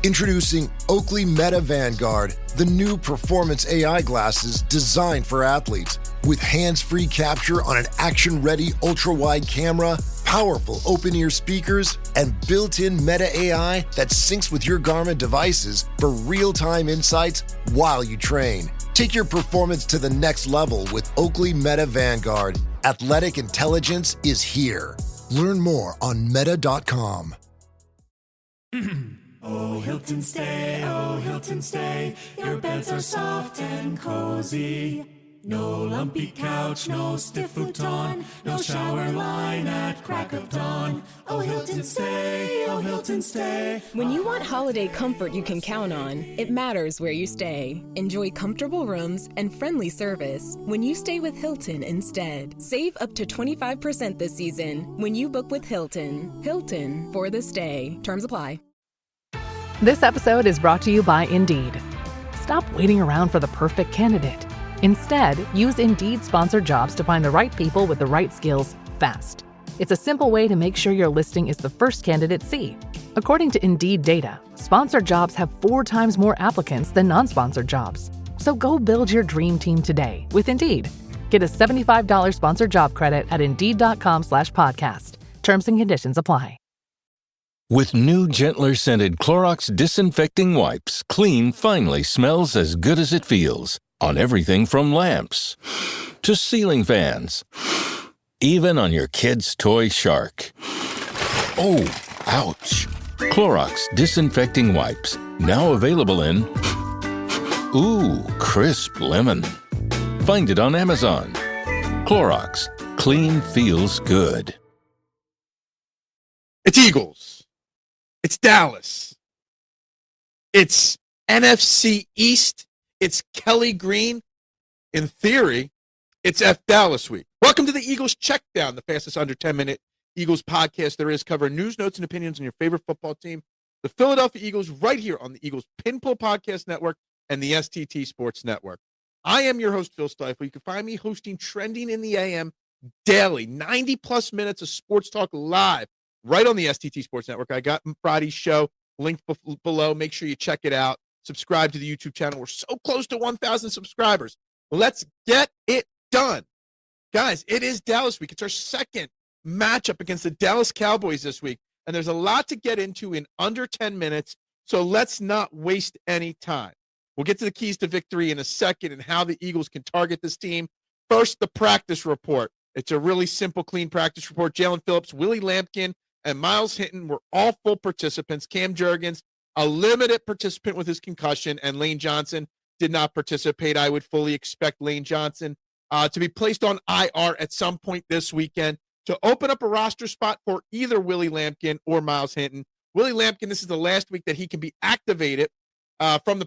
Introducing Oakley Meta Vanguard, the new performance AI glasses designed for athletes. With hands-free capture on an action-ready ultra-wide camera, powerful open-ear speakers, and built-in Meta AI that syncs with your Garmin devices for real-time insights while you train. Take your performance to the next level with Oakley Meta Vanguard. Athletic intelligence is here. Learn more on meta.com. Oh, Hilton stay, your beds are soft and cozy. No lumpy couch, no stiff futon, no shower line at crack of dawn. Oh, Hilton stay. When you want holiday comfort you can count on, it matters where you stay. Enjoy comfortable rooms and friendly service when you stay with Hilton instead. Save up to 25% this season when you book with Hilton. Hilton for the stay. Terms apply. This episode is brought to you by Indeed. Stop waiting around for the perfect candidate. Instead, use Indeed sponsored jobs to find the right people with the right skills fast. It's a simple way to make sure your listing is the first candidates see. According to Indeed data, sponsored jobs have 4 times more applicants than non-sponsored jobs. So go build your dream team today with Indeed. Get a $75 sponsored job credit at Indeed.com/podcast. Terms and conditions apply. With new, gentler scented Clorox disinfecting wipes, clean finally smells as good as it feels. On everything from lamps to ceiling fans, even on your kid's toy shark. Oh, ouch. Clorox disinfecting wipes, now available in crisp lemon. Find it on Amazon. Clorox, clean feels good. It's Eagles. It's Dallas. It's NFC East. It's Kelly Green. In theory, it's F Dallas week. Welcome to the Eagles Checkdown, the fastest under 10-minute Eagles podcast there is, covering news, notes, and opinions on your favorite football team, the Philadelphia Eagles, right here on the Eagles Pinpull Podcast Network and the STT Sports Network. I am your host, Phil Stiefel. You can find me hosting Trending in the AM daily, 90-plus minutes of sports talk live right on the STT Sports Network. I got Friday's show linked below. Make sure you check it out. Subscribe to the YouTube channel. We're so close to 1,000 subscribers. Let's get it done. Guys, it is Dallas week. It's our second matchup against the Dallas Cowboys this week, and there's a lot to get into in under 10 minutes, so let's not waste any time. We'll get to the keys to victory in a second and how the Eagles can target this team. First, the practice report. It's a really simple, clean practice report. Jalen Phillips, Willie Lampkin, and Miles Hinton were all full participants. Cam Jurgens, a limited participant with his concussion, and Lane Johnson did not participate. I would fully expect Lane Johnson to be placed on IR at some point this weekend to open up a roster spot for either Willie Lampkin or Miles Hinton. Willie Lampkin, this is the last week that he can be activated from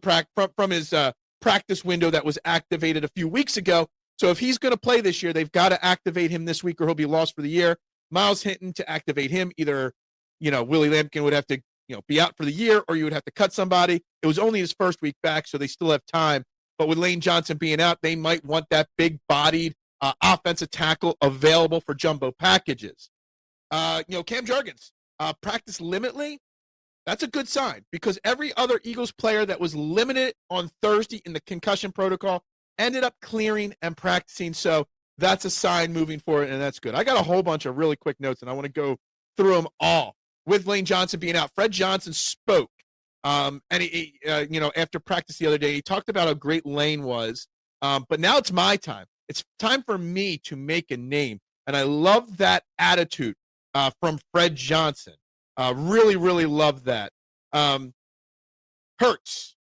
his practice window that was activated a few weeks ago. So if he's going to play this year, they've got to activate him this week or he'll be lost for the year. Miles Hinton, to activate him, either, Willie Lampkin would have to, be out for the year, or you would have to cut somebody. It was only his first week back, so they still have time. But with Lane Johnson being out, they might want that big-bodied offensive tackle available for jumbo packages. Cam Jurgens, practice limitly. That's a good sign, because every other Eagles player that was limited on Thursday in the concussion protocol ended up clearing and practicing. So that's a sign moving forward, and that's good. I got a whole bunch of really quick notes, and I want to go through them all. With Lane Johnson being out, Fred Johnson spoke, and he after practice the other day, he talked about how great Lane was. But now it's my time. It's time for me to make a name, and I love that attitude from Fred Johnson. Really, really love that. Hurts.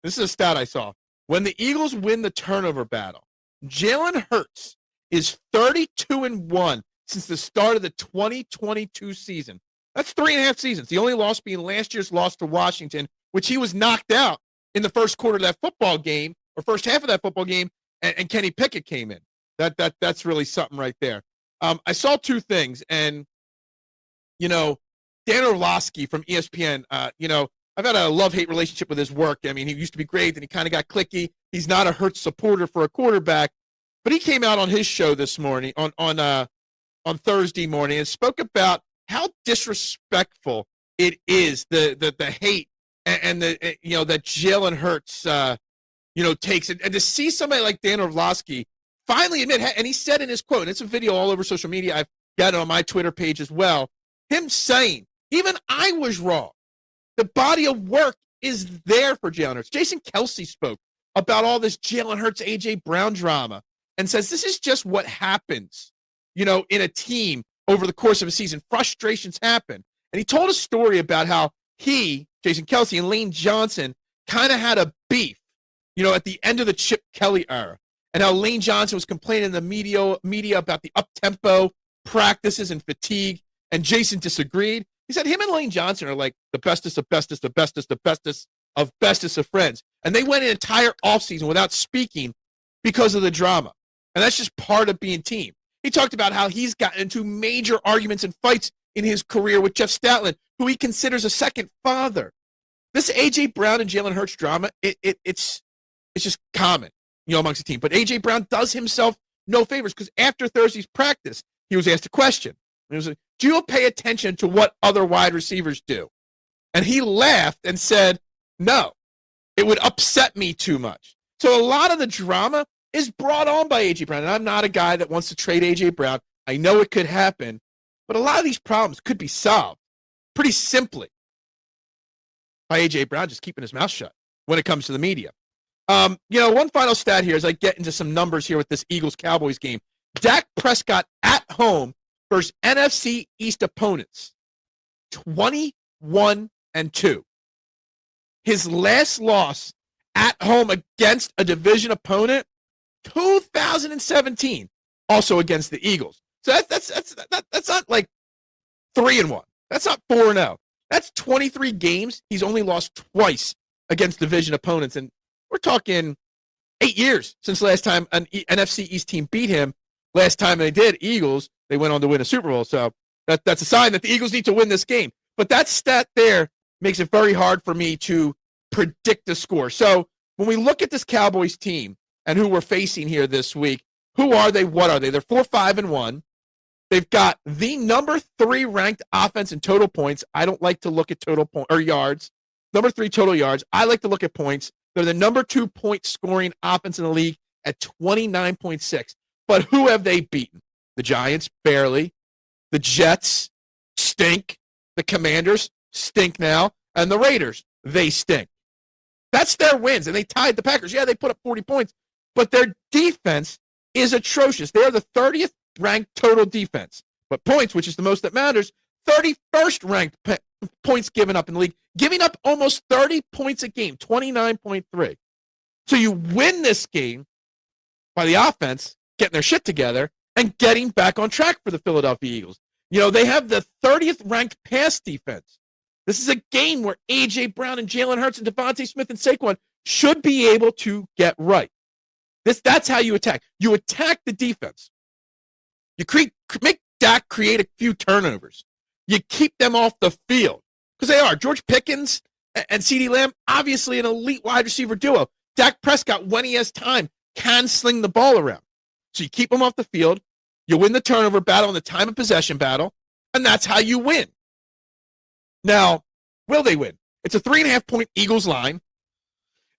This is a stat I saw. When the Eagles win the turnover battle, Jalen Hurts is 32-1 since the start of the 2022 season. That's 3.5 seasons. The only loss being last year's loss to Washington, which he was knocked out in the first quarter of that football game, or first half of that football game, and Kenny Pickett came in. That's really something right there. I saw two things, and Dan Orlovsky from ESPN, I've had a love-hate relationship with his work. I mean, he used to be great, and he kind of got cliquey. He's not a Hurts supporter for a quarterback, but he came out on his show this morning, on Thursday morning, and spoke about how disrespectful it is, the hate and the that Jalen Hurts takes it, and to see somebody like Dan Orlovsky finally admit, and he said in his quote, and it's a video all over social media, I've got it on my Twitter page as well, him saying, even I was wrong. The body of work is there for Jalen Hurts. Jason Kelce spoke about all this Jalen Hurts, A.J. Brown drama and says this is just what happens, in a team over the course of a season. Frustrations happen. And he told a story about how he, Jason Kelce, and Lane Johnson kind of had a beef, at the end of the Chip Kelly era, and how Lane Johnson was complaining in the media about the up-tempo practices and fatigue, and Jason disagreed. He said him and Lane Johnson are like the bestest of bestest of bestest of bestest of bestest of friends. And they went an entire offseason without speaking because of the drama. And that's just part of being team. He talked about how he's gotten into major arguments and fights in his career with Jeff Statland, who he considers a second father. This A.J. Brown and Jalen Hurts drama, it's just common, amongst the team. But A.J. Brown does himself no favors, because after Thursday's practice, he was asked a question. He was like, do you pay attention to what other wide receivers do? And he laughed and said, no, it would upset me too much. So a lot of the drama is brought on by A.J. Brown. And I'm not a guy that wants to trade A.J. Brown. I know it could happen. But a lot of these problems could be solved pretty simply by A.J. Brown just keeping his mouth shut when it comes to the media. One final stat here as I get into some numbers here with this Eagles-Cowboys game. Dak Prescott at home versus NFC East opponents, 21-2. His last loss at home against a division opponent, 2017, also against the Eagles. So that's not like 3-1. That's not 4-0. That's 23 games. He's only lost twice against division opponents, and we're talking 8 years since the last time an NFC East team beat him. Last time they did, Eagles, they went on to win a Super Bowl. So that's a sign that the Eagles need to win this game. But that stat there makes it very hard for me to predict the score. So when we look at this Cowboys team and who we're facing here this week, who are they? What are they? They're 4-5-1. They've got the number 3 ranked offense in total points. I don't like to look at total yards. Number 3 total yards. I like to look at points. They're the number 2 point scoring offense in the league at 29.6. But who have they beaten? The Giants, barely. The Jets stink. The Commanders stink now. And the Raiders, they stink. That's their wins. And they tied the Packers. Yeah, they put up 40 points. But their defense is atrocious. They are the 30th ranked total defense. But points, which is the most that matters, 31st ranked points given up in the league. Giving up almost 30 points a game, 29.3. So you win this game by the offense getting their shit together and getting back on track for the Philadelphia Eagles. They have the 30th ranked pass defense. This is a game where A.J. Brown and Jalen Hurts and Devontae Smith and Saquon should be able to get right. That's how you attack. You attack the defense. You make Dak create a few turnovers. You keep them off the field because they are. George Pickens and CeeDee Lamb, obviously an elite wide receiver duo. Dak Prescott, when he has time, can sling the ball around. So you keep them off the field. You win the turnover battle and the time of possession battle, and that's how you win. Now, will they win? It's a 3.5-point Eagles line.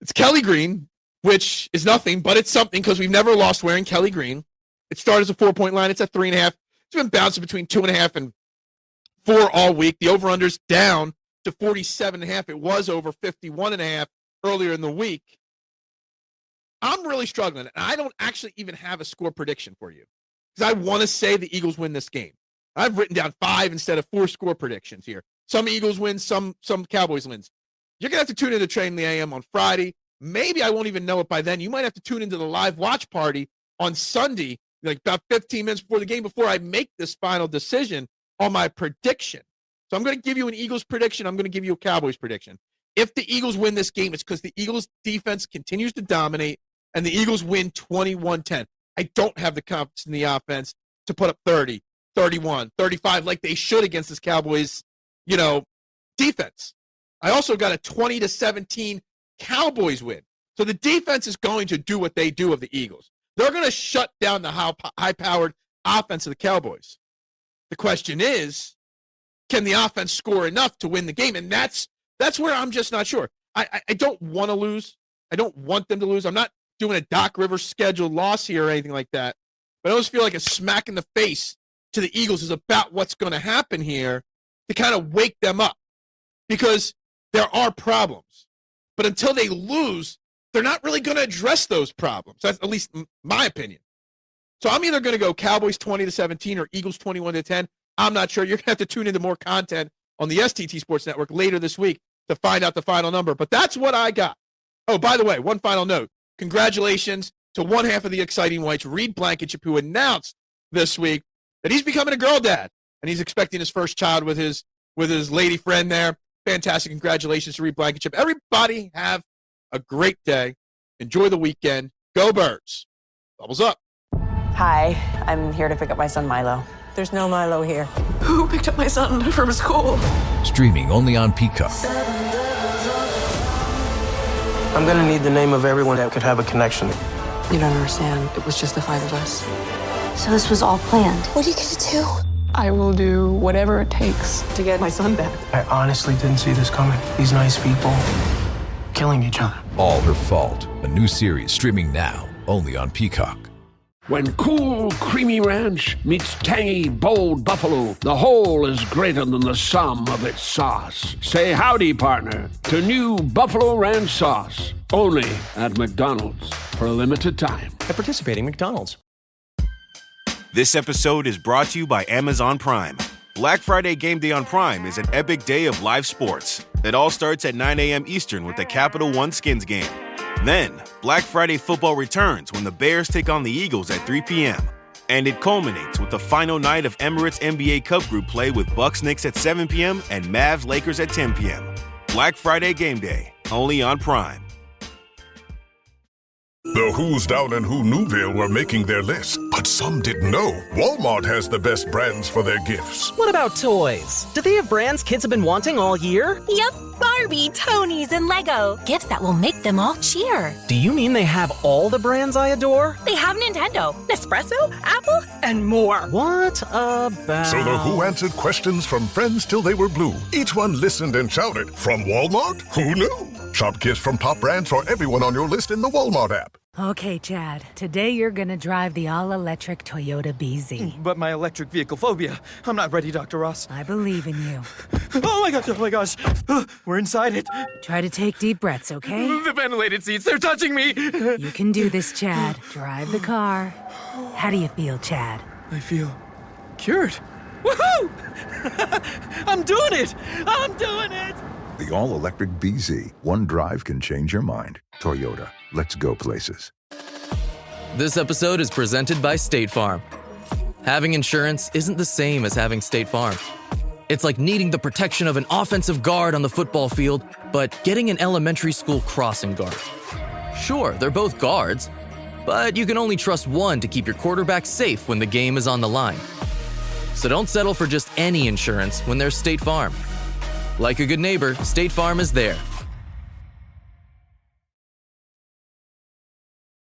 It's Kelly Green, which is nothing, but it's something because we've never lost wearing Kelly Green. It started as a 4-point line. It's at 3.5. It's been bouncing between 2.5 and 4 all week. The over-under's down to 47.5. It was over 51.5 earlier in the week. I'm really struggling, and I don't actually even have a score prediction for you because I want to say the Eagles win this game. I've written down 5 instead of 4 score predictions here. Some Eagles win, some Cowboys wins. You're going to have to tune into Train the AM on Friday. Maybe I won't even know it by then. You might have to tune into the live watch party on Sunday, like about 15 minutes before the game, before I make this final decision on my prediction. So I'm going to give you an Eagles prediction. I'm going to give you a Cowboys prediction. If the Eagles win this game, it's because the Eagles defense continues to dominate and the Eagles win 21-10. I don't have the confidence in the offense to put up 30, 31, 35 like they should against this Cowboys, defense. I also got a 20-17 Cowboys win. So the defense is going to do what they do of the Eagles. They're going to shut down the high-powered offense of the Cowboys. The question is, can the offense score enough to win the game? And that's That's where I'm just not sure. I don't want to lose. I don't want them to lose. I'm not doing a Doc Rivers scheduled loss here or anything like that. But I always feel like a smack in the face to the Eagles is about what's going to happen here to kind of wake them up, because there are problems. But until they lose, they're not really going to address those problems. That's at least my opinion. So I'm either going to go Cowboys 20-17 or Eagles 21-10. I'm not sure. You're going to have to tune into more content on the STT Sports Network later this week to find out the final number. But that's what I got. Oh, by the way, one final note. Congratulations to one half of the Exciting Whites, Reed Blankenship, who announced this week that he's becoming a girl dad, and he's expecting his first child with his lady friend there. Fantastic. Congratulations to Reed Blankenship. Everybody have a great day. Enjoy the weekend. Go Birds. Bubbles up. Hi, I'm here to pick up my son Milo. There's no Milo here. Who picked up my son from school? Streaming only on Peacock. I'm gonna need the name of everyone that could have a connection. You don't understand. It was just the 5 of us. So this was all planned. What are you gonna do? I will do whatever it takes to get my son back. I honestly didn't see this coming. These nice people killing each other. All Her Fault. A new series streaming now only on Peacock. When cool, creamy ranch meets tangy, bold buffalo, the whole is greater than the sum of its sauce. Say howdy, partner, to new Buffalo Ranch sauce. Only at McDonald's for a limited time. At participating McDonald's. This episode is brought to you by Amazon Prime. Black Friday Game Day on Prime is an epic day of live sports. It all starts at 9 a.m. Eastern with the Capital One Skins game. Then, Black Friday football returns when the Bears take on the Eagles at 3 p.m. And it culminates with the final night of Emirates NBA Cup Group play with Bucks Knicks at 7 p.m. and Mavs Lakers at 10 p.m. Black Friday Game Day, only on Prime. The Who's Down in Who Newville were making their list, but some didn't know Walmart has the best brands for their gifts. What about toys? Do they have brands kids have been wanting all year? Yep, Barbie, Tony's, and Lego. Gifts that will make them all cheer. Do you mean they have all the brands I adore? They have Nintendo, Nespresso, Apple, and more. What about... So the Who answered questions from friends till they were blue. Each one listened and shouted, from Walmart? Who knew? Shop gifts from top brands for everyone on your list in the Walmart app. Okay, Chad. Today you're gonna drive the all-electric Toyota BZ. But my electric vehicle phobia. I'm not ready, Dr. Ross. I believe in you. Oh my gosh. We're inside it. Try to take deep breaths, okay? The ventilated seats, they're touching me. You can do this, Chad. Drive the car. How do you feel, Chad? I feel cured. Woohoo! I'm doing it! I'm doing it! The all-electric BZ. One drive can change your mind. Toyota. Let's go places. This episode is presented by State Farm. Having insurance isn't the same as having State Farm. It's like needing the protection of an offensive guard on the football field, but getting an elementary school crossing guard. Sure, they're both guards, but you can only trust one to keep your quarterback safe when the game is on the line. So don't settle for just any insurance when there's State Farm. Like a good neighbor, State Farm is there.